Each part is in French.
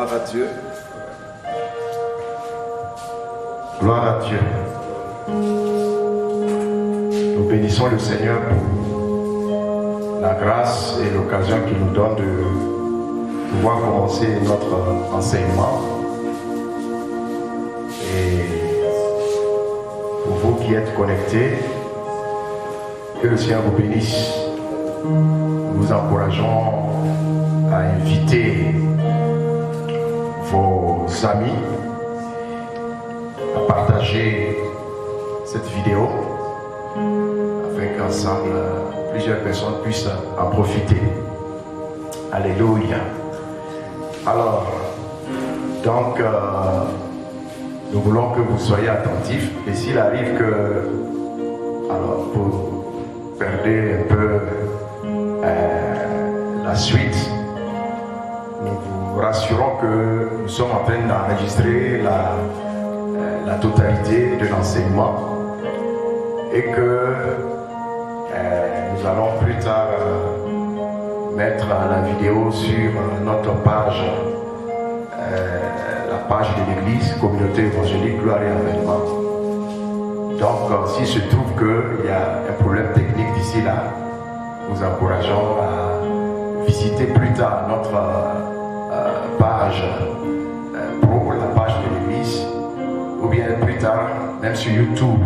Gloire à Dieu. Gloire à Dieu. Nous bénissons le Seigneur pour la grâce et l'occasion qu'il nous donne de pouvoir commencer notre enseignement. Et pour vous qui êtes connectés, que le Seigneur vous bénisse. Nous vous encourageons à inviter vos amis à partager cette vidéo afin qu'ensemble plusieurs personnes puissent en profiter. Alléluia. Alors, donc, nous voulons que vous soyez attentifs et s'il arrive que, alors, vous perdez un peu la suite, nous vous rassurons que nous sommes en train d'enregistrer la totalité de l'enseignement et que nous allons plus tard mettre la vidéo sur notre page, la page de l'église Communauté Évangélique Gloire et Avènement. Donc s'il se trouve qu'il y a un problème technique d'ici là, nous encourageons à visiter plus tard notre page pour la page de l'église, ou bien plus tard, même sur YouTube,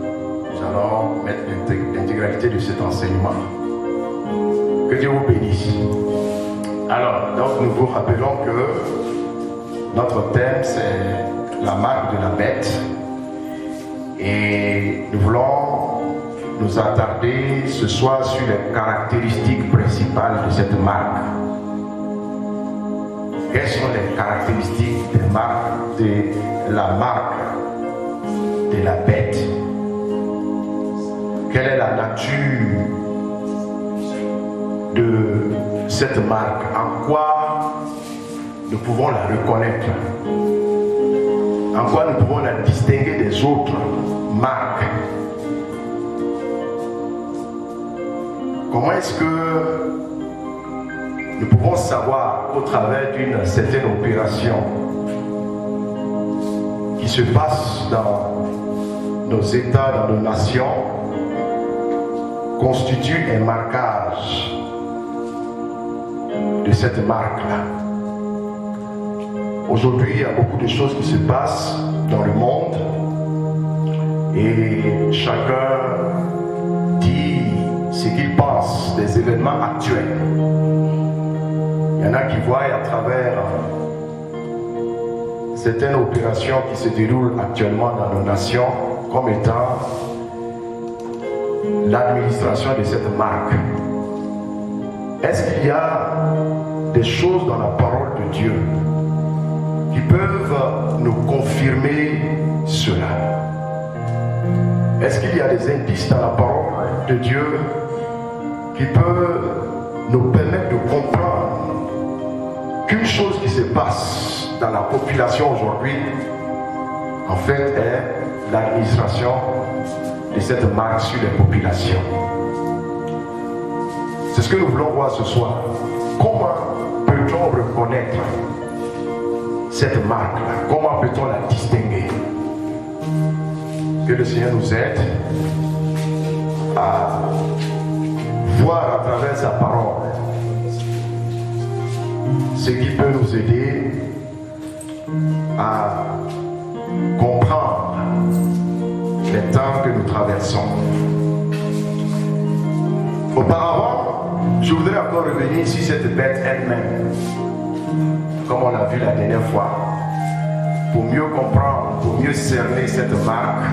nous allons mettre l'intégralité de cet enseignement. Que Dieu vous bénisse. Alors, donc nous vous rappelons que notre thème c'est la marque de la bête et nous voulons nous attarder ce soir sur les caractéristiques principales de cette marque. Quelles sont les caractéristiques de la marque de la bête? Quelle est la nature de cette marque? En quoi nous pouvons la reconnaître? En quoi nous pouvons la distinguer des autres marques? Comment est-ce que nous pouvons savoir au travers d'une certaine opération qui se passe dans nos États, dans nos nations, constitue un marquage de cette marque-là? Aujourd'hui, il y a beaucoup de choses qui se passent dans le monde et chacun dit ce qu'il pense des événements actuels. Il y en a qui voient à travers certaines opérations qui se déroulent actuellement dans nos nations comme étant l'administration de cette marque. Est-ce qu'il y a des choses dans la parole de Dieu qui peuvent nous confirmer cela? Est-ce qu'il y a des indices dans la parole de Dieu qui peuvent nous permettre de comprendre qu'une chose qui se passe dans la population aujourd'hui, en fait, est l'administration de cette marque sur les populations? C'est ce que nous voulons voir ce soir. Comment peut-on reconnaître cette marque-là? Comment peut-on la distinguer? Que le Seigneur nous aide à voir à travers sa parole ce qui peut nous aider à comprendre les temps que nous traversons. Auparavant, je voudrais encore revenir sur cette bête elle-même, comme on l'a vu la dernière fois, pour mieux comprendre, pour mieux cerner cette marque.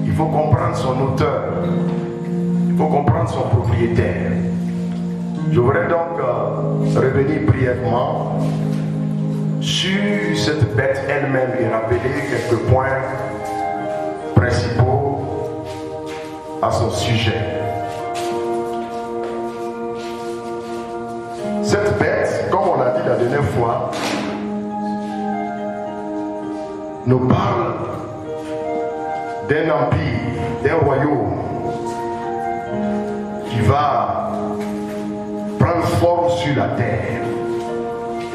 Il faut comprendre son auteur, il faut comprendre son propriétaire. Je voudrais donc revenir brièvement sur cette bête elle-même et rappeler quelques points principaux à son sujet. Cette bête, comme on l'a dit la dernière fois, nous parle d'un empire, d'un royaume qui va prendre forme sur la terre.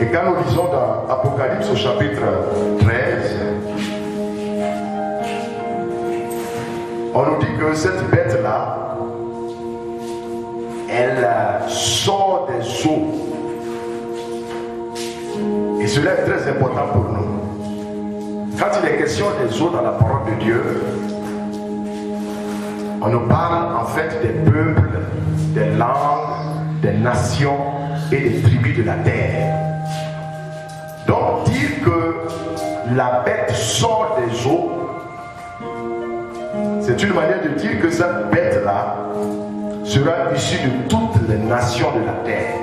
Et quand nous lisons dans Apocalypse au chapitre 13, on nous dit que cette bête-là, elle sort des eaux. Et cela est très important pour nous. Quand il est question des eaux dans la parole de Dieu, on nous parle en fait des peuples, des langues, des nations et des tribus de la terre. Donc dire que la bête sort des eaux, c'est une manière de dire que cette bête-là sera issue de toutes les nations de la terre.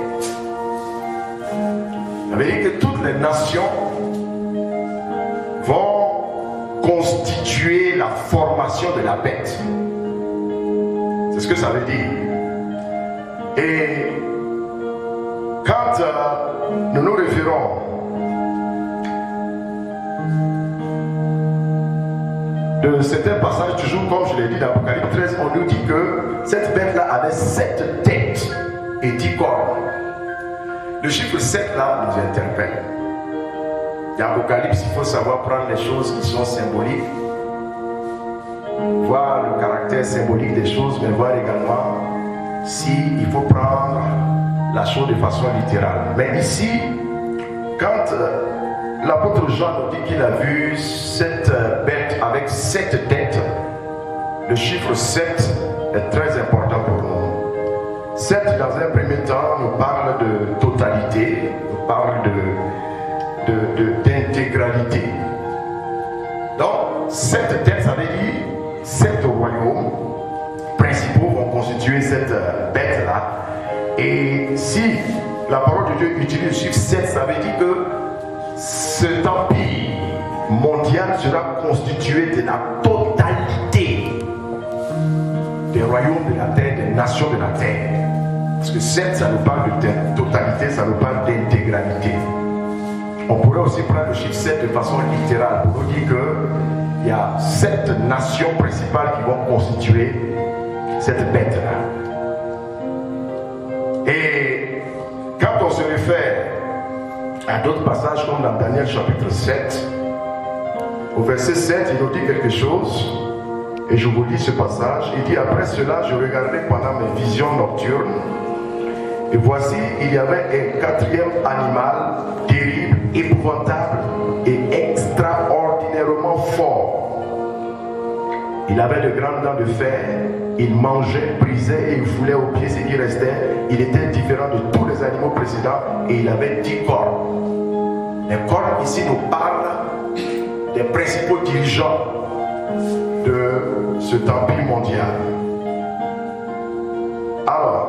Ça veut dire que toutes les nations vont constituer la formation de la bête. C'est ce que ça veut dire. Et quand nous nous référons de certains passages, toujours comme je l'ai dit dans Apocalypse 13, on nous dit que cette bête-là avait 7 têtes et 10 cornes. Le chiffre 7 là nous interpelle. Dans Apocalypse, il faut savoir prendre les choses qui sont symboliques, voir le caractère symbolique des choses, mais voir également si il faut prendre la chose de façon littérale. Mais ici, quand l'apôtre Jean nous dit qu'il a vu cette bête avec 7 têtes, le chiffre 7 est très important pour nous. 7, dans un premier temps, nous parle de totalité, nous parle d'intégralité. Donc, 7 têtes, ça veut dire 7 royaumes principaux vont constituer cette bête-là. Et si la parole de Dieu utilise le chiffre 7, ça veut dire que cet empire mondial sera constitué de la totalité des royaumes de la terre, des nations de la terre. Parce que 7, ça nous parle de totalité, ça nous parle d'intégralité. On pourrait aussi prendre le chiffre 7 de façon littérale pour nous dire qu'il y a 7 nations principales qui vont constituer cette bête-là. Et quand on se réfère à d'autres passages comme dans Daniel chapitre 7, au verset 7, il nous dit quelque chose, et je vous lis ce passage. Il dit: après cela, je regardais pendant mes visions nocturnes, et voici, il y avait un 4e animal, terrible, épouvantable et extraordinairement fort. Il avait de grandes dents de fer, il mangeait, brisait et il foulait aux pieds ce qui restait. Il était différent de tous les animaux précédents et il avait 10 cornes. Les cornes ici nous parlent des principaux dirigeants de cet empire mondial. Alors,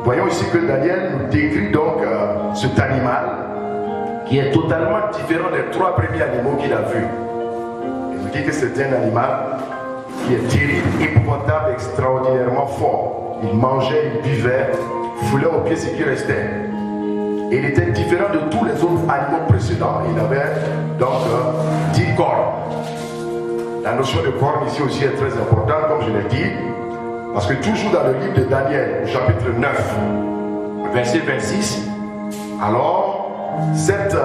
voyons ici que Daniel nous décrit donc cet animal qui est totalement différent des 3 premiers animaux qu'il a vus. Il nous dit que c'est un animal qui est terrible, épouvantable, extraordinairement fort. Il mangeait, il buvait, foulait aux pieds ce qui restait. Et il était différent de tous les autres animaux précédents. Il avait donc 10 cornes. La notion de cornes ici aussi est très importante, comme je l'ai dit, parce que toujours dans le livre de Daniel, chapitre 9, verset 26, alors cette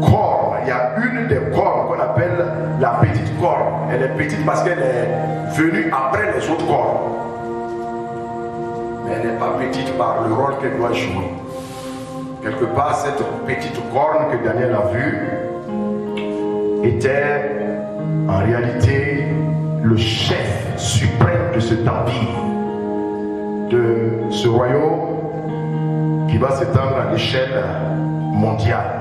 corne, il y a une des cornes qu'on appelle la petite corne. Elle est petite parce qu'elle est venue après les autres cornes. Mais elle n'est pas petite par le rôle qu'elle doit jouer. Quelque part, cette petite corne que Daniel a vue était en réalité le chef suprême de cet empire, de ce royaume qui va s'étendre à l'échelle mondiale.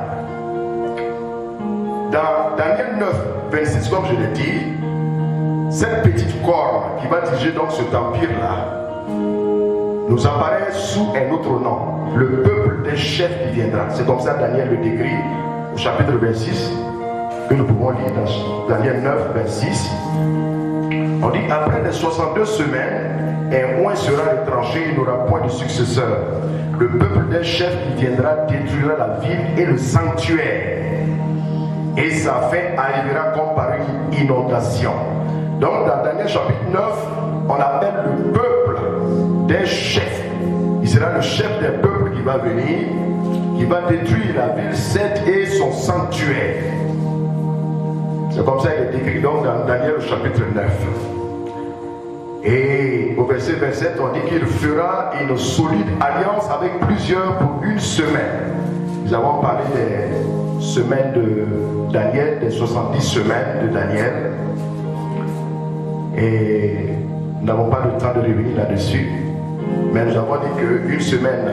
Dans Daniel 9, 26, comme je l'ai dit, cette petite corne qui va diriger donc cet empire-là nous apparaît sous un autre nom, le peuple des chefs qui viendra. C'est comme ça que Daniel le décrit au chapitre 26, que nous pouvons lire dans Daniel 9, 26. On dit: après les 62 semaines, un oint sera retranché, il n'aura point de successeur. Le peuple des chefs qui viendra détruira la ville et le sanctuaire, et sa fin arrivera comme par une inondation. Donc dans Daniel chapitre 9, on appelle le peuple des chefs. Il sera le chef des peuples qui va venir qui va détruire la ville sainte et son sanctuaire. C'est comme ça qu'il est écrit donc dans Daniel au chapitre 9. Et au verset 27, on dit qu'il fera une solide alliance avec plusieurs pour une semaine. Nous avons parlé des semaines de Daniel, des 70 semaines de Daniel. Et nous n'avons pas le temps de revenir là-dessus. Mais nous avons dit qu'une semaine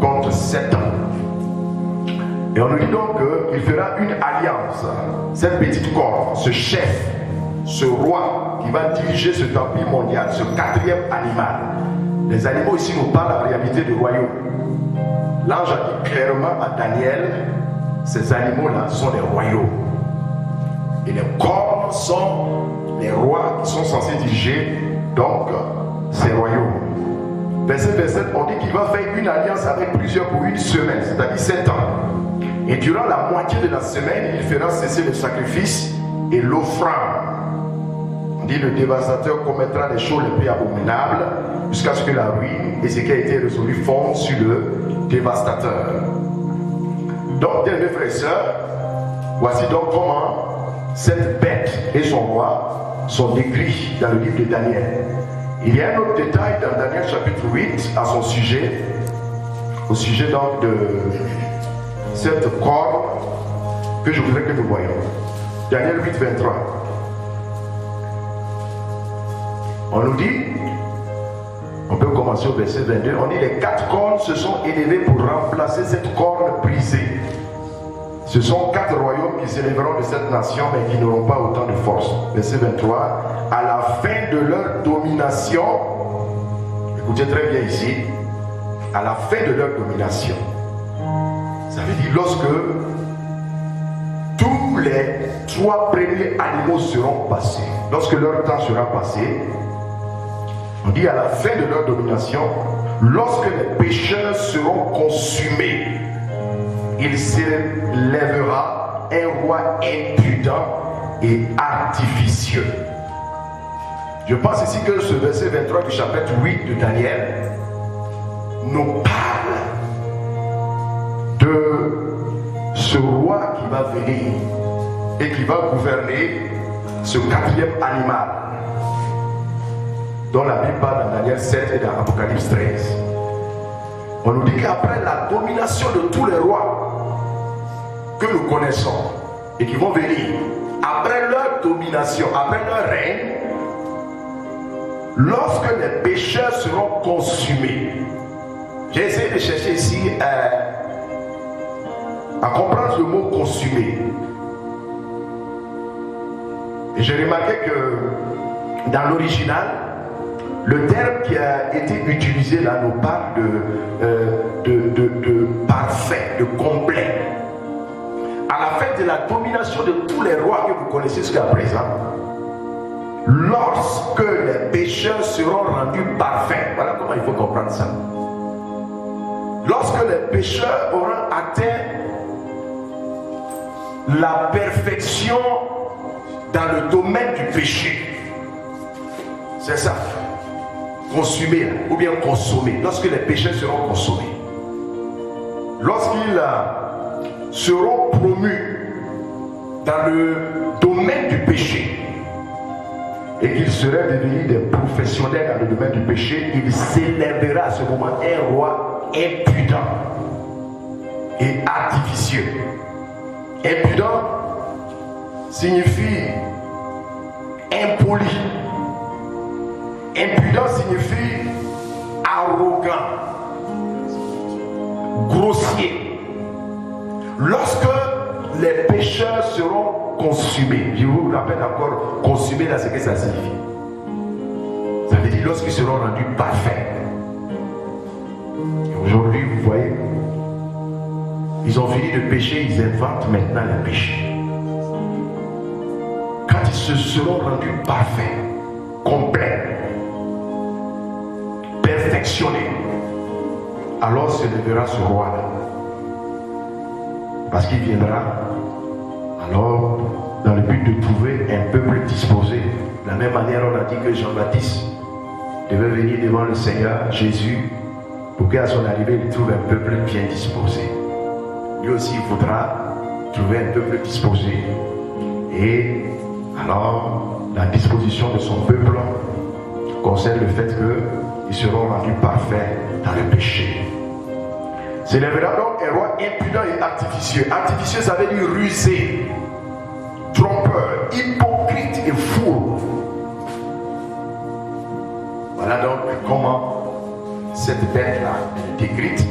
contre 7 ans. Et on nous dit donc qu'il fera une alliance. Cette petite corde, ce chef, ce roi qui va diriger cet empire mondial, ce quatrième animal. Les animaux ici nous parlent en réalité du royaume. L'ange a dit clairement à Daniel, ces animaux-là sont les royaumes. Et les cornes sont les rois qui sont censés diriger donc ces royaumes. Verset 27, on dit qu'il va faire une alliance avec plusieurs pour une semaine, c'est-à-dire 7 ans. Et durant la moitié de la semaine, il fera cesser le sacrifice et l'offrande. On dit le dévastateur commettra les choses les plus abominables jusqu'à ce que la ruine et ce qui a été résolu fonde sur le dévastateur. Donc, bien mes frères et sœurs, voici donc comment cette bête et son roi sont décrits dans le livre de Daniel. Il y a un autre détail dans Daniel chapitre 8 à son sujet, au sujet donc de cette corde que je voudrais que nous voyions. Daniel 8, 23. On nous dit, on peut commencer au verset 22, on dit les 4 cornes se sont élevées pour remplacer cette corne brisée. Ce sont 4 royaumes qui s'élèveront de cette nation mais qui n'auront pas autant de force. Verset 23, à la fin de leur domination, écoutez très bien ici, à la fin de leur domination, ça veut dire lorsque tous les 3 premiers animaux seront passés, lorsque leur temps sera passé, on dit à la fin de leur domination, lorsque les pécheurs seront consumés, il s'élèvera un roi impudent et artificieux. Je pense ici que ce verset 23 du chapitre 8 de Daniel nous parle de ce roi qui va venir et qui va gouverner ce 4e animal dont la Bible parle dans Daniel 7 et dans Apocalypse 13. On nous dit qu'après la domination de tous les rois que nous connaissons et qui vont venir, après leur domination, après leur règne, lorsque les pécheurs seront consumés, j'ai essayé de chercher ici à comprendre le mot consumé. Et j'ai remarqué que dans l'original, le terme qui a été utilisé là nous parle de parfait, de complet. À la fin de la domination de tous les rois que vous connaissez jusqu'à présent, lorsque les pécheurs seront rendus parfaits, voilà comment il faut comprendre ça. Lorsque les pécheurs auront atteint la perfection dans le domaine du péché, c'est ça. Consumés ou bien consommés, lorsque les pécheurs seront consommés, lorsqu'ils seront promus dans le domaine du péché et qu'ils seraient devenus des professionnels dans le domaine du péché, il s'élèvera à ce moment un roi impudent et artificieux. Impudent signifie impoli. Impudent signifie arrogant, grossier. Lorsque les pécheurs seront consumés, je vous rappelle encore, consumés là, c'est ce que ça signifie. Ça veut dire lorsqu'ils seront rendus parfaits. Et aujourd'hui, vous voyez, ils ont fini de pécher, ils inventent maintenant le péché. Quand ils se seront rendus parfaits, complets, perfectionné, alors se lèvera ce roi-là. Parce qu'il viendra alors dans le but de trouver un peuple disposé. De la même manière, on a dit que Jean-Baptiste devait venir devant le Seigneur Jésus pour qu'à son arrivée, il trouve un peuple bien disposé. lui aussi il faudra trouver un peuple disposé. Et alors, la disposition de son peuple concerne le fait qu'ils seront rendus parfaits dans le péché. S'élèvera donc un roi impudent et artificieux. Artificieux, ça veut dire rusé, trompeur, hypocrite et fou. Voilà donc comment cette bête-là est décrite,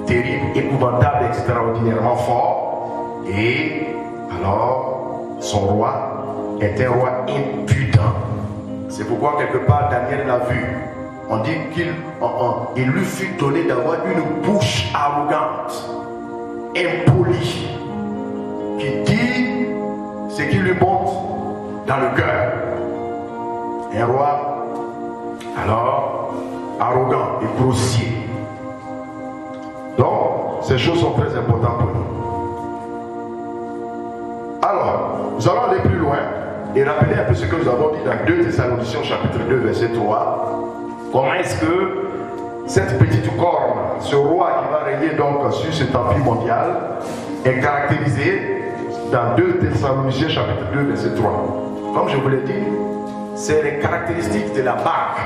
terrible, épouvantable, extraordinairement fort. Et alors, son roi est un roi impudent. C'est pourquoi quelque part Daniel l'a vu. On dit qu'il lui fut donné d'avoir une bouche arrogante, impolie, qui dit ce qui lui monte dans le cœur. Un roi, alors, arrogant et grossier. Donc, ces choses sont très importantes pour nous. Alors, nous allons aller plus loin et rappeler un peu ce que nous avons dit dans 2 Thessaloniciens chapitre 2 verset 3. Comment est-ce que cette petite corne, ce roi qui va régner donc sur cet empire mondial, est caractérisé dans 2 Thessaloniciens chapitre 2 verset 3. Comme je vous l'ai dit, c'est les caractéristiques de la marque,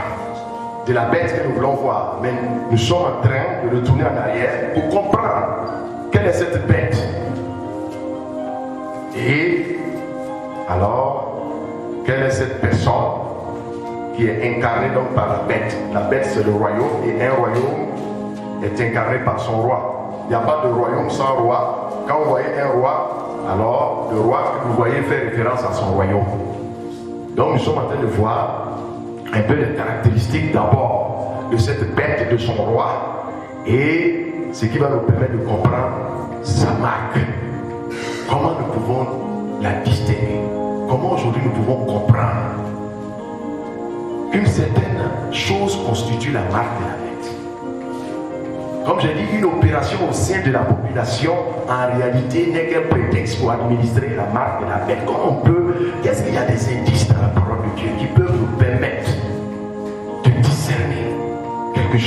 de la bête que nous voulons voir. Mais nous sommes en train de retourner en arrière pour comprendre quelle est cette bête. Et alors, quelle est cette personne qui est incarnée donc par la bête? La bête, c'est le royaume, et un royaume est incarné par son roi. Il n'y a pas de royaume sans roi. Quand vous voyez un roi, alors le roi que vous voyez fait référence à son royaume. Donc nous sommes en train de voir un peu les caractéristiques d'abord de cette bête de son roi et ce qui va nous permettre de comprendre sa marque. Comment nous pouvons la distinguer? Comment aujourd'hui nous pouvons comprendre qu'une certaine chose constitue la marque de la bête? Comme j'ai dit, une opération au sein de la population, en réalité, n'est qu'un prétexte pour administrer la marque de la bête. Comment on peut, qu'est-ce qu'il y a des indices dans la parole de Dieu qui peuvent nous permettre de discerner quelque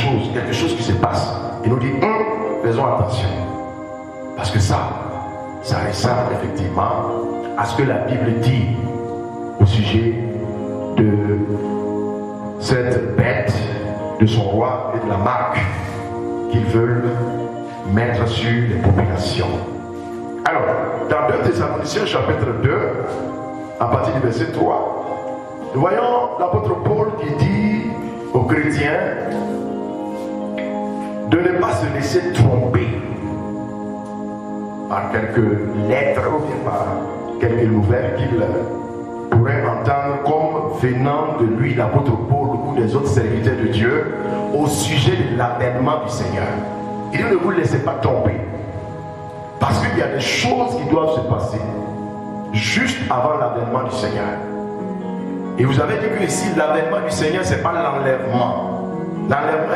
chose qui se passe et nous dire, faisons attention. Parce que ça ressemble effectivement à ce que la Bible dit au sujet de cette bête, de son roi et de la marque qu'ils veulent mettre sur les populations. Alors, dans 2 Thessaloniciens chapitre 2, à partir du verset 3, nous voyons l'apôtre Paul qui dit aux chrétiens de ne pas se laisser tromper par quelques lettres ou bien par quelques nouvelles qu'il pourrait entendre comme venant de lui, l'apôtre Paul ou des autres serviteurs de Dieu, au sujet de l'avènement du Seigneur. Il dit, ne vous laissez pas tromper. Parce qu'il y a des choses qui doivent se passer juste avant l'avènement du Seigneur. Et vous avez dit que ici, l'avènement du Seigneur, ce n'est pas l'enlèvement. L'enlèvement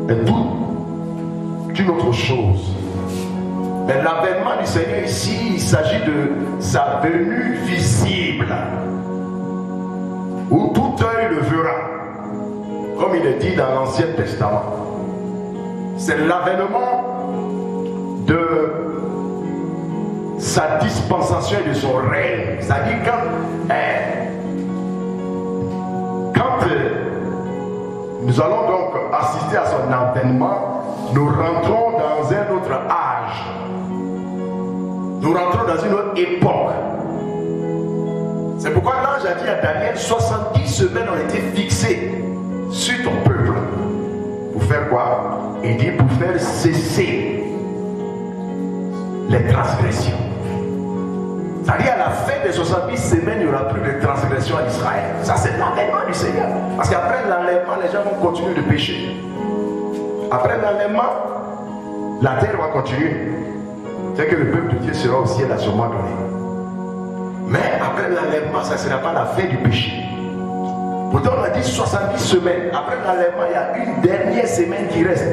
est toute une autre chose. Mais l'avènement du Seigneur ici, il s'agit de sa venue visible, où tout œil le verra, comme il est dit dans l'Ancien Testament. C'est l'avènement de sa dispensation et de son règne. C'est-à-dire quand nous allons donc assister à son avènement, nous rentrons dans un autre âge. Nous rentrons dans une autre époque. C'est pourquoi l'ange a dit à Daniel, 70 semaines ont été fixées sur ton peuple. Pour faire quoi? Il dit pour faire cesser les transgressions. C'est-à-dire à la fin des 70 semaines, il n'y aura plus de transgression en Israël. Ça, c'est l'enlèvement du Seigneur. Parce qu'après l'enlèvement, les gens vont continuer de pécher. Après l'enlèvement, la terre va continuer. C'est que le peuple de Dieu sera au ciel à ce moment donné. Mais après l'enlèvement, ça ne sera pas la fin du péché. Pourtant, on a dit 70 semaines. Après l'enlèvement, il y a une dernière semaine qui reste.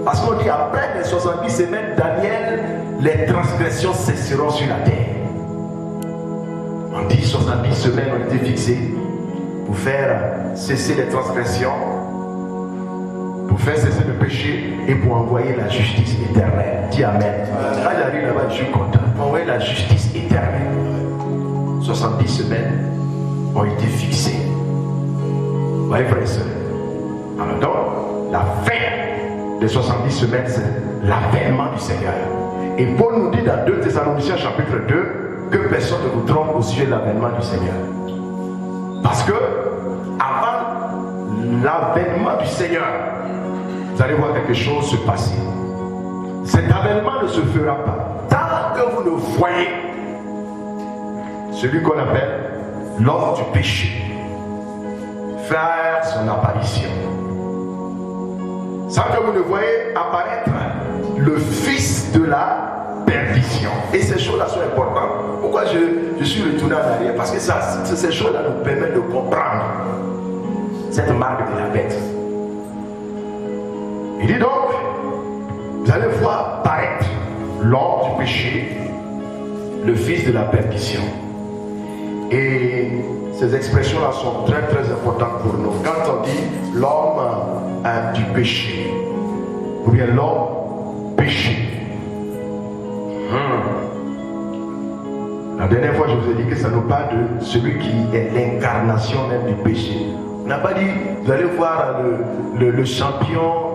Parce qu'on dit après les 70 semaines, Daniel, les transgressions cesseront sur la terre. On dit 70 semaines ont été fixées pour faire cesser les transgressions, pour pour faire cesser le péché et pour envoyer la justice éternelle. Dis Amen. Quand j'arrive là-bas, je suis content. Pour envoyer la justice éternelle. 70 semaines ont été fixées. Vous voyez, frère et soeur. Alors donc, la fin des 70 semaines, c'est l'avènement du Seigneur. Et Paul nous dit dans 2 Thessaloniciens chapitre 2 que personne ne vous trompe au sujet de l'avènement du Seigneur. Parce que avant l'avènement du Seigneur, vous allez voir quelque chose se passer. Cet avènement ne se fera pas tant que vous ne voyez celui qu'on appelle l'homme du péché faire son apparition. Sans que vous ne voyez apparaître le fils de la perdition. Et ces choses-là sont importantes. Pourquoi je suis retourné en arrière? Parce que ces choses-là nous permettent de comprendre cette marque de la bête. Il dit donc, vous allez voir paraître l'homme du péché, le fils de la perdition. Et ces expressions-là sont très très importantes pour nous. Quand on dit l'homme du péché, ou bien l'homme péché. La dernière fois, je vous ai dit que ça nous parle de celui qui est l'incarnation même du péché. On n'a pas dit, vous allez voir le champion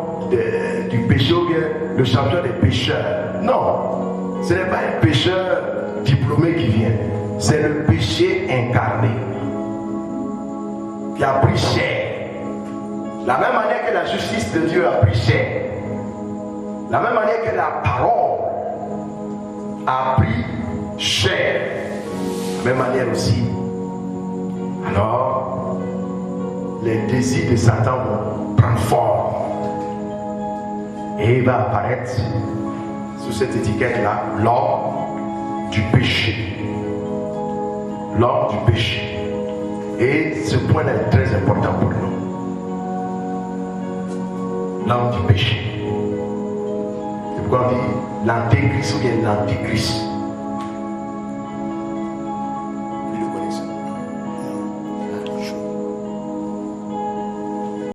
du péché ou bien le champion des pécheurs. Non, ce n'est pas un pécheur diplômé qui vient. C'est le péché incarné qui a pris chair. La même manière que la justice de Dieu a pris chair. La même manière que la parole a pris chair. La même manière aussi. Alors, les désirs de Satan vont prendre forme. Et il va apparaître sous cette étiquette-là, l'homme du péché. L'homme du péché. Et ce point-là est très important pour nous. L'homme du péché. C'est pourquoi on dit l'antéchrist ou bien l'antichrist.